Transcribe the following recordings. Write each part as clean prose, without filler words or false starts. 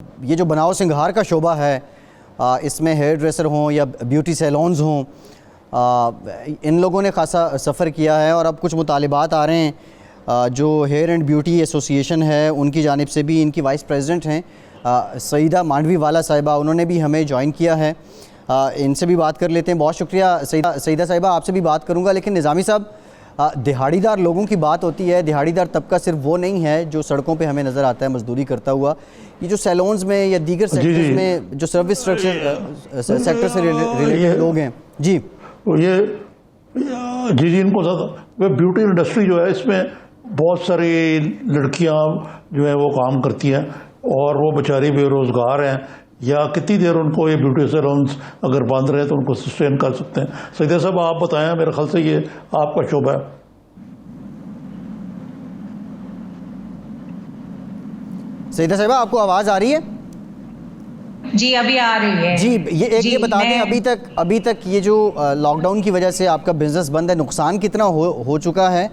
ये जो बनाव सिंगार का शोबा है, इसमें हेयर ड्रेसर हों या ब्यूटी सैलून्स हों, इन लोगों ने खासा सफ़र किया है और अब कुछ मुतालिबात आ रहे हैं। जो हेयर एंड ब्यूटी एसोसिएशन है उनकी जानिब से भी, इनकी वाइस प्रेसिडेंट हैं सईदा मांडवी वाला साहिबा, उन्होंने भी हमें ज्वाइन किया है। इनसे भी बात कर लेते हैं। बहुत शुक्रिया सईदा साहिबा, आपसे भी बात करूँगा। लेकिन निज़ामी साहब, दिहाड़ीदार लोगों की बात होती है। दिहाड़ीदार तबका सिर्फ वो नहीं है जो सड़कों पे हमें नज़र आता है मजदूरी करता हुआ। ये जो सैलून्स में या दीगर सेक्टर्स में जो सर्विस सेक्टर से रिलेटेड लोग हैं, जी ये जी इनको ज़्यादा ब्यूटी इंडस्ट्री जो है, इसमें बहुत सारी लड़कियां जो है वो काम करती हैं और वो बेचारी बेरोज़गार हैं, या कितनी देर उनको ये ब्यूटी सैलून्स अगर बंद रहे तो उनको सस्टेन कर सकते हैं। सईदा साहब आप बताएं, मेरे ख्याल से ये आपका शोबा है। सईदा साहिबा, आपको आवाज़ आ रही है? जी अभी आ रही है जी। ये बता दें, अभी तक ये जो लॉकडाउन की वजह से आपका बिजनेस बंद है, नुकसान कितना हो चुका है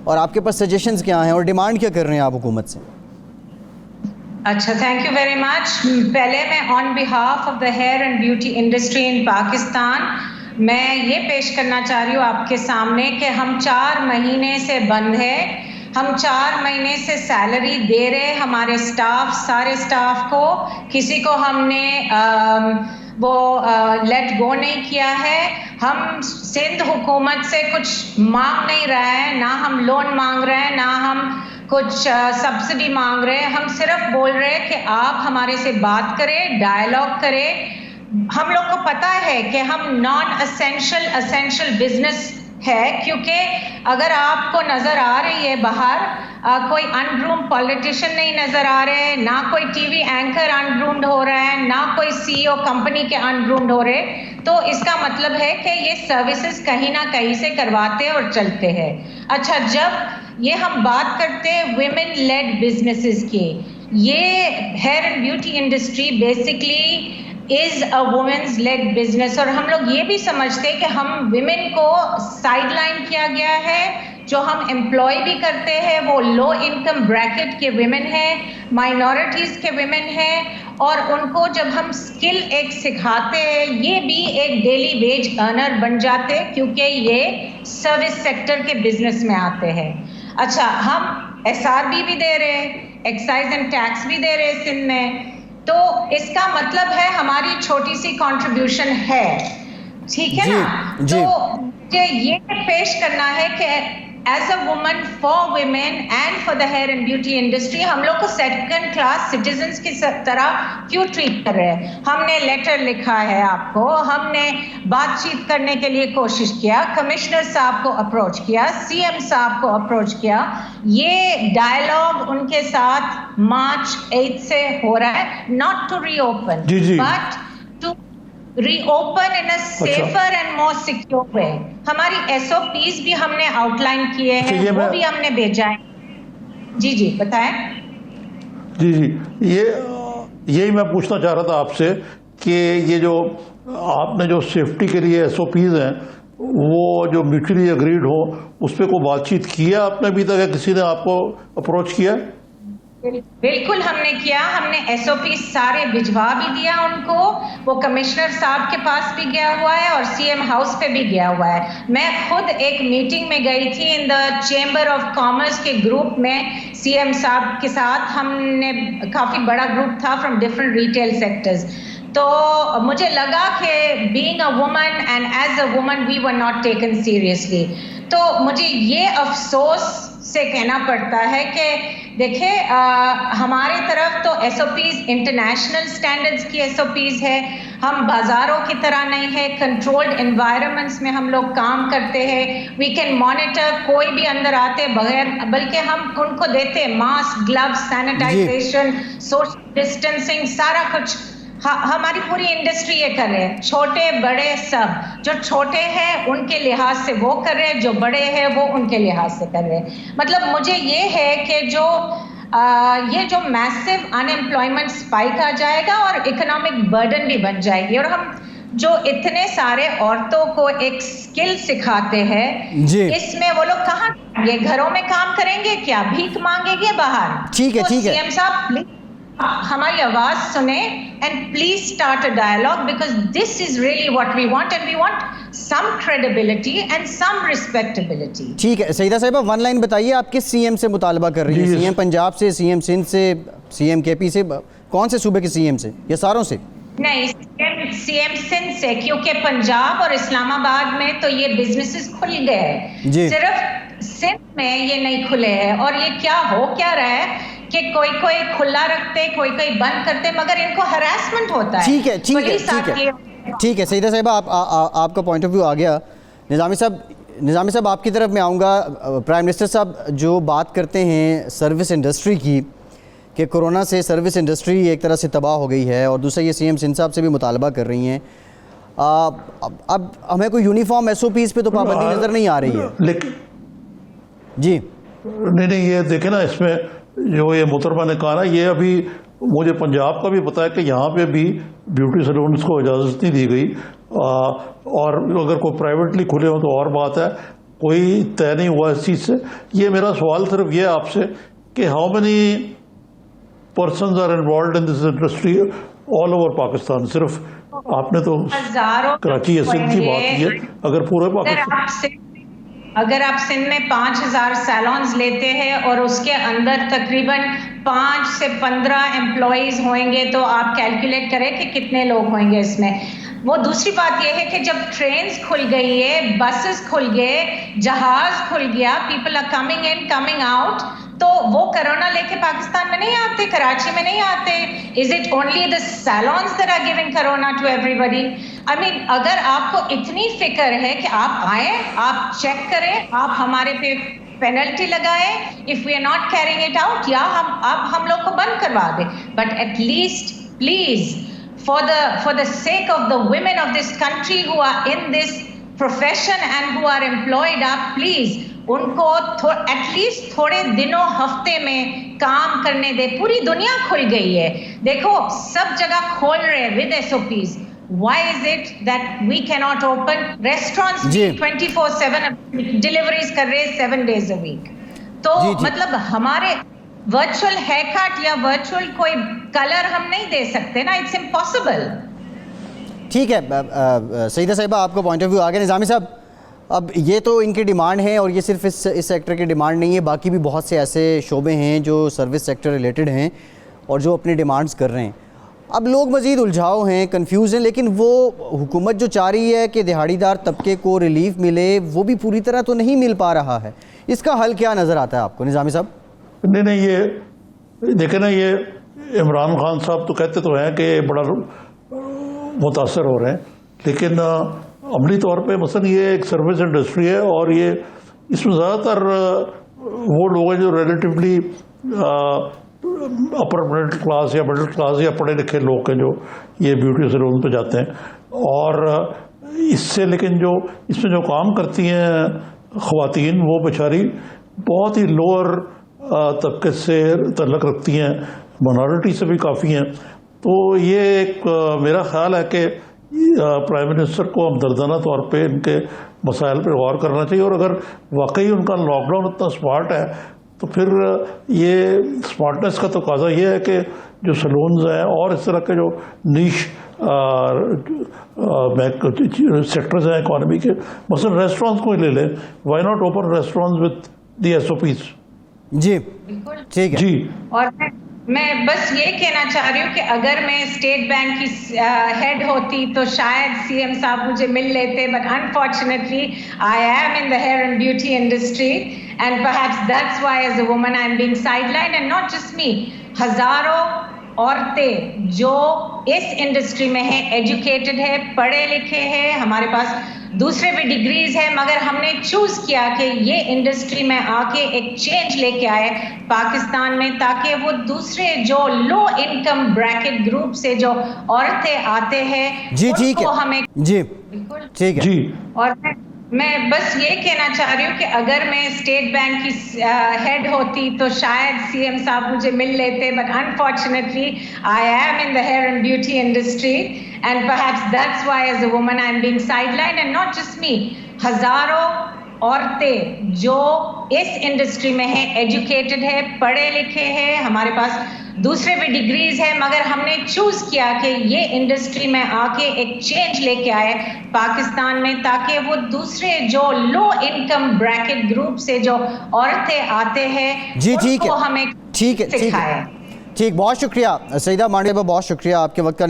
और आपके पास सजेशंस क्या हैं और डिमांड क्या कर रहे हैं आप हुकूमत से? अच्छा, थैंक यू वेरी मच। पहले मैं on behalf of the hair and beauty industry in Pakistan मैं ये पेश करना चाह रही हूँ आपके सामने कि हम 4 महीने से बंद है। हम 4 महीने से सैलरी दे रहे हमारे स्टाफ, सारे स्टाफ को। किसी को हमने लेट गो नहीं किया है। हम सिंध हुकूमत से कुछ मांग नहीं रहे हैं, ना हम लोन मांग रहे हैं, ना हम कुछ सब्सिडी मांग रहे हैं। हम सिर्फ बोल रहे हैं कि आप हमारे से बात करें, डायलॉग करें। हम लोग को पता है कि हम नॉन एसेंशियल बिजनेस है, क्योंकि अगर आपको नज़र आ रही है बाहर कोई अनग्रूम्ड पॉलिटिशियन नहीं नज़र आ रहे, ना कोई टीवी एंकर अनग्रूम्ड हो रहा है, ना कोई सीईओ कंपनी के अनग्रूम्ड हो रहे, तो इसका मतलब है कि ये सर्विसेज कहीं ना कहीं से करवाते और चलते हैं। अच्छा, जब ये हम बात करते हैं विमेन लेड बिजनेसेस की, ये hair and beauty industry basically is a women's led business, और हम लोग ये भी समझते हैं कि हम विमेन को साइडलाइन किया गया है। जो हम एम्प्लॉय भी करते हैं वो लो इनकम ब्रैकेट के विमेन हैं, माइनॉरिटीज के विमेन हैं, और उनको जब हम स्किल एक सिखाते हैं, ये भी एक डेली वेज अर्नर बन जाते हैं, क्योंकि ये सर्विस सेक्टर के बिजनेस में आते हैं। अच्छा, हम SRB भी दे रहे हैं, एक्साइज एंड टैक्स भी दे रहे हैं सिंध में, तो इसका मतलब है हमारी छोटी सी कंट्रीब्यूशन है, ठीक है ना? तो ये पेश करना है कि as a woman for women and for the hair and beauty industry हम लोग को सेकंड क्लास सिटीजन्स की तरह क्यों ट्रीट कर रहे हैं। हमने लेटर लिखा है आपको, हमने बातचीत करने के लिए कोशिश किया, कमिश्नर साहब को अप्रोच किया, CM साहब को अप्रोच किया। ये डायलॉग उनके साथ March 8 से हो रहा है, not to reopen but to reopen in a safer and more secure way. हमारी SOPs भी हमने आउटलाइन किए हैं, वो भी हमने भेजा है। जी बताएं। जी यही मैं पूछना चाह रहा था आपसे कि ये जो आपने जो सेफ्टी के लिए SOPs हैं वो जो म्यूचुअली अग्रीड हो, उस पर कोई बातचीत किया आपने अभी तक, या किसी ने आपको अप्रोच किया? बिल्कुल हमने किया। हमने SOP सारे भिजवा भी दिया उनको, वो कमिश्नर साहब के पास भी गया हुआ है और CM हाउस पे भी गया हुआ है। मैं खुद एक मीटिंग में गई थी in the chamber of commerce के ग्रुप में CM साहब के साथ। हमने काफ़ी बड़ा ग्रुप था फ्रॉम डिफरेंट रिटेल सेक्टर्स। तो मुझे लगा कि being a woman and as a woman we were not taken seriously. तो मुझे ये अफसोस से कहना पड़ता है कि देखिए, हमारे तरफ तो SOPs इंटरनेशनल स्टैंडर्ड्स की SOPs है। हम बाजारों की तरह नहीं है, कंट्रोल्ड एनवायरनमेंट्स में हम लोग काम करते हैं। वी कैन मॉनिटर कोई भी अंदर आते बगैर, बल्कि हम उनको देते mask, gloves, sanitization, social distancing, सारा कुछ हमारी पूरी इंडस्ट्री ये कर रहे हैं, छोटे बड़े सब। जो छोटे हैं उनके लिहाज से वो कर रहे हैं, जो बड़े हैं वो उनके लिहाज से कर रहे हैं। मतलब मुझे ये है कि ये जो मैसिव अनएम्प्लॉयमेंट स्पाइक आ जाएगा और इकोनॉमिक बर्डन भी बन जाएगी, और हम जो इतने सारे औरतों को एक स्किल सिखाते हैं, इसमें वो लोग कहाँ, ये घरों में काम करेंगे क्या, भीख मांगेंगे बाहर? ठीक है CM साहब हमारी आवाज सुने and please start a dialogue because this is really what we want and we want some credibility and some respectability. ठीक है सईदा साहिबा, वन लाइन बताइए, आप किस सीएम से मुतालबा कर रही हैं? सीएम पंजाब से, सीएम सिंध से, सीएम केपी से, कौन से सूबे के सीएम से या सारों से? नहीं, सीएम सिंध से, क्योंकि पंजाब और इस्लामाबाद में तो ये बिजनेसेस खुल गए हैं, सिर्फ सिंध में ये नहीं खुले हैं। और ये क्या रहा है कि कोई खुला रखते, कोई बंद करते, मगर इनको हरासमेंट होता है। ठीक है ठीक है सईदा साहिबा, आपका पॉइंट ऑफ व्यू आ गया। निज़ामी साहब आपकी तरफ मैं आऊँगा। प्राइम मिनिस्टर साहब जो बात करते हैं सर्विस इंडस्ट्री की, कि कोरोना से सर्विस इंडस्ट्री एक तरह से तबाह हो गई है, और दूसरा ये सीएम सिंध साहब से भी मुतालबा कर रही हैं। अब हमें कोई यूनिफॉर्म SOPs पे तो पाबंदी नज़र नहीं आ रही है। लेकिन जी नहीं, ये देखे ना, इसमें जो ये मोहतरमा ने कहा ना, ये अभी मुझे पंजाब का भी पता है कि यहाँ पे भी ब्यूटी सैलून्स को इजाज़त नहीं दी गई, और अगर कोई प्राइवेटली खुले हो तो और बात है, कोई तय नहीं हुआ इस चीज़ से। ये मेरा सवाल सिर्फ ये आपसे कि how many persons are involved in this industry all over Pakistan? सिर्फ आपने तो कराची या सिंध की बात की है, अगर पूरे पाकिस्तान, अगर आप सिंध में 5000 सैलून्स लेते हैं और उसके अंदर तकरीबन 5 से 15 एम्प्लॉइज होंगे, तो आप कैलकुलेट करें कि कितने लोग होंगे इसमें। वो दूसरी बात यह है कि जब ट्रेन्स खुल गई है, बसेस खुल गए, जहाज खुल गया, people are coming in coming out, तो वो कोरोना लेके पाकिस्तान में नहीं आते, कराची में नहीं आते। Is it only the salons that are giving corona to everybody? I mean, अगर आपको इतनी फिक्र है कि आप आए, आप चेक करें, आप हमारे पे पेनल्टी लगाएं if we are not carrying it out, या हम लोग को बंद करवा दें, but at least please for the sake of the women of this country who are in this profession and who are employed, आप प्लीज उनको एटलीस्ट थोड़े दिनों हफ्ते में काम करने दे। पूरी दुनिया खुल गई है, देखो सब जगह खोल रहे हैं with SOPs। Why is it that we cannot open restaurants 24/7 deliveries कर रहे हैं 7 days a week? तो मतलब हमारे वर्चुअल हेयर कट या वर्चुअल कोई कलर हम नहीं दे सकते ना, इट्स इम्पॉसिबल। ठीक है सईदा साहिबा, आपका पॉइंट ऑफ व्यू आ गया। निज़ामी साहब, अब ये तो इनकी डिमांड है, और ये सिर्फ इस सेक्टर की डिमांड नहीं है, बाकी भी बहुत से ऐसे शोबे हैं जो सर्विस सेक्टर रिलेटेड हैं और जो अपनी डिमांड्स कर रहे हैं। अब लोग मज़ीद उलझाव हैं, कन्फ्यूज़ हैं, लेकिन वो हुकूमत जो चाह रही है कि दिहाड़ीदार तबके को रिलीफ मिले, वो भी पूरी तरह तो नहीं मिल पा रहा है। इसका हल क्या नज़र आता है आपको निज़ामी साहब? नहीं, ये देखे ना, ये इमरान खान साहब तो कहते तो हैं कि बड़ा मुतासर हो रहे हैं, लेकिन अमली तौर पे मसलन ये एक सर्विस इंडस्ट्री है, और ये इसमें ज़्यादातर वो लोग हैं जो रिलेटिवली अपर मिडिल क्लास या मिडिल क्लास या पढ़े लिखे लोग हैं जो ये ब्यूटी सैलून पे जाते हैं। और इससे लेकिन जो इसमें जो काम करती हैं ख़वातीन, वो बेचारी बहुत ही लोअर तबके से तल्लुक़ रखती हैं, माइनॉरिटी से भी काफ़ी हैं। तो ये एक मेरा ख्याल है कि प्राइम मिनिस्टर को हमदर्दाना तौर पे इनके मसाइल पे गौर करना चाहिए, और अगर वाकई उनका लॉकडाउन इतना स्मार्ट है तो फिर ये स्मार्टनेस का तकाजा ये है कि जो सैलून्स हैं और इस तरह के जो नीश सेक्टर्स हैं इकॉनमी के, मसलन रेस्टोरेंट्स को ही ले लें, why not open restaurants with the SOPs? जी ठीक है जी। और मैं बस ये कहना चाह रही हूँ कि अगर मैं स्टेट बैंक की हेड होती तो शायद सीएम साहब मुझे मिल लेते, but unfortunately I am in the hair and beauty industry, and perhaps that's why as a woman I am being sidelined, and not just me, हजारों औरतें जो इस इंडस्ट्री में है, एजुकेटेड है, पढ़े लिखे हैं, हमारे पास दूसरे भी डिग्रीज है, मगर हमने चूज किया कि ये इंडस्ट्री में आके एक चेंज लेके आए पाकिस्तान में, ताकि वो दूसरे जो लो इनकम ब्रैकेट ग्रुप से जो औरतें आते हैं जी ठीक है हमें जी बिल्कुल ठीक है जी। और मैं बस ये कहना चाह रही हूँ कि अगर मैं स्टेट बैंक की हेड होती तो शायद सीएम साहब मुझे मिल लेते, but unfortunately I am in the hair and beauty industry, and perhaps that's why as a woman I am being sidelined, and not just me, हजारों औरतें जो इस इंडस्ट्री में है, एजुकेटेड है, पढ़े लिखे हैं, हमारे पास दूसरे भी डिग्रीज है, मगर हमने चूज किया कि ये इंडस्ट्री में आके एक चेंज लेके आए पाकिस्तान में, ताकि वो दूसरे जो लो इनकम ब्रैकेट ग्रुप से जो औरतें आते हैं जी ठीक उनको है, हमें ठीक है, सिखाए। ठीक, बहुत शुक्रिया सईदा मांडे, बहुत शुक्रिया आपके वक्त का